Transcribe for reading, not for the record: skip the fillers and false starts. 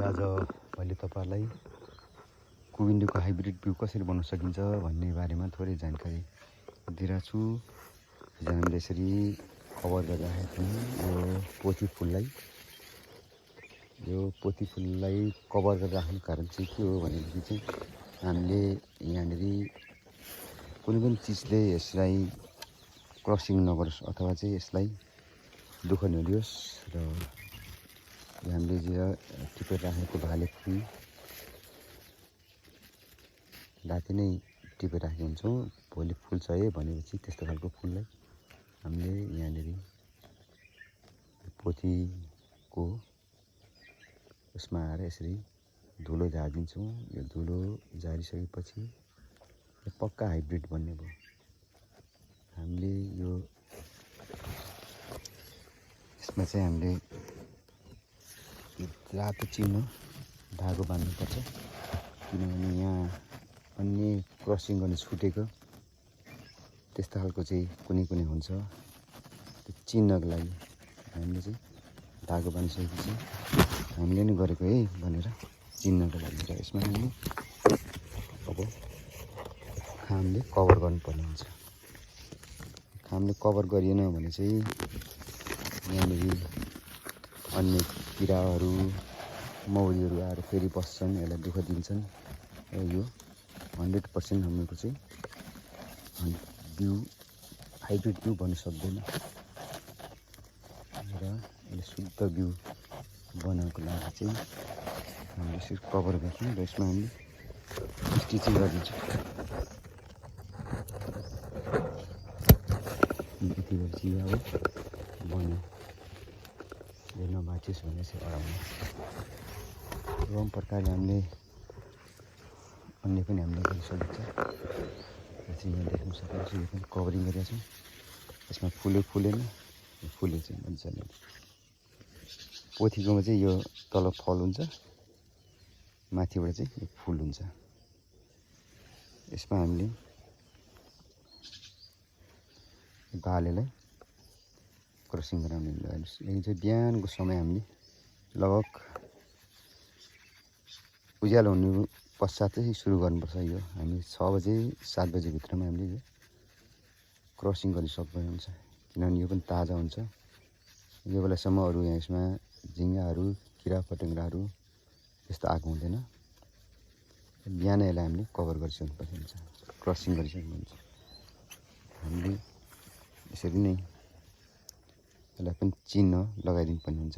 आज मैले तपाईहरुलाई कुविन्डोको हाइब्रिड बिउ कसरी बनाउन सकिन्छ भन्ने बारेमा थोरै जानकारी दिइरहेको छु। हिजो हामीले यसरी कभर गरेर राखेको थियौँ यो पोथी फुललाई कभर गरेर राख्नु कारण चाहिँ के हो भनेदेखि चाहिँ हामीले यहाँनिर कुनै पनि चिजले यसलाई क्रसिङ नगरोस् अथवा चाहिँ यसलाई दुःख नदियोस् र हामीले जे टिपेर राखेको भाले फुल राति नै टिपेर राखेको हुन्छौँ। भोलि फुल्छ है भनेपछि त्यस्तो खालको फुललाई हामीले यहाँनिर पोथीको उसमा आएर यसरी धुलो झारिदिन्छौँ। यो धुलो झारिसकेपछि पक्का हाइब्रिड बन्ने भयो। हामीले यो यसमा चाहिँ हामीले रातो चिनो धागो बान्नुपर्छ, किनभने यहाँ अन्य क्रसिङ गर्ने छुटेको त्यस्तो खालको चाहिँ कुनै हुन्छ। त्यो चिन्हको लागि हामीले चाहिँ धागो बानिसकेपछि हामीले नै गरेको है भनेर चिन्हको लागि र यसमा हामीले अब खामले कभर गर्नुपर्ने हुन्छ। खामले कभर गरिएन भने चाहिँ यहाँनिर अन्य किराहरू मौरीहरू आएर फेरि बस्छन्, यसलाई दुःख दिन्छन् र यो 100% हाम्रो चाहिँ बिउ हाइब्रिड बिउ बन्न सक्दैन र यसले शुद्ध बिउ बनाउनको लागि चाहिँ हामीले यसरी कभर गर्छौँ र यसमा हामीले स्टिचिङ गरिदिन्छौँ। यति बेपछि अब बन्यो, यो नभाँचियोस् भने चाहिँ अराउनु प्रकारले हामीले अन्य पनि हामीले गर्न सकिन्छ। चाहिँ यहाँ देख्न सक्नुहुन्छ यो पनि कभरिङ गरेका छौँ। यसमा फुलेन, यो फुले चाहिँ मजाले पोथीकोमा चाहिँ यो तल फल हुन्छ, माथिबाट चाहिँ यो फुल हुन्छ। यसमा हामीले भालेलाई क्रसिङ गराउने हेर्नुहोस्। यो चाहिँ बिहानको समय हामीले लगभग उज्यालो हुनु पश्चात चाहिँ सुरु गर्नुपर्छ। यो हामी 6 बजे 7 बजे भित्रमा हामीले यो क्रसिङ गर्न सक्दैन हुन्छ, किनभने यो पनि ताजा हुन्छ। यो बेलासम्म अरू यसमा झिँगाहरू किरा फटेङ्ग्राहरू त्यस्तो आएको हुँदैन। बिहानै यसलाई हामीले कभर गरिसक्नुपर्छ हुन्छ, क्रसिङ गरिसक्नु हुन्छ। हामीले यसरी नै यसलाई पनि चिन्ह लगाइदिनु पर्ने हुन्छ।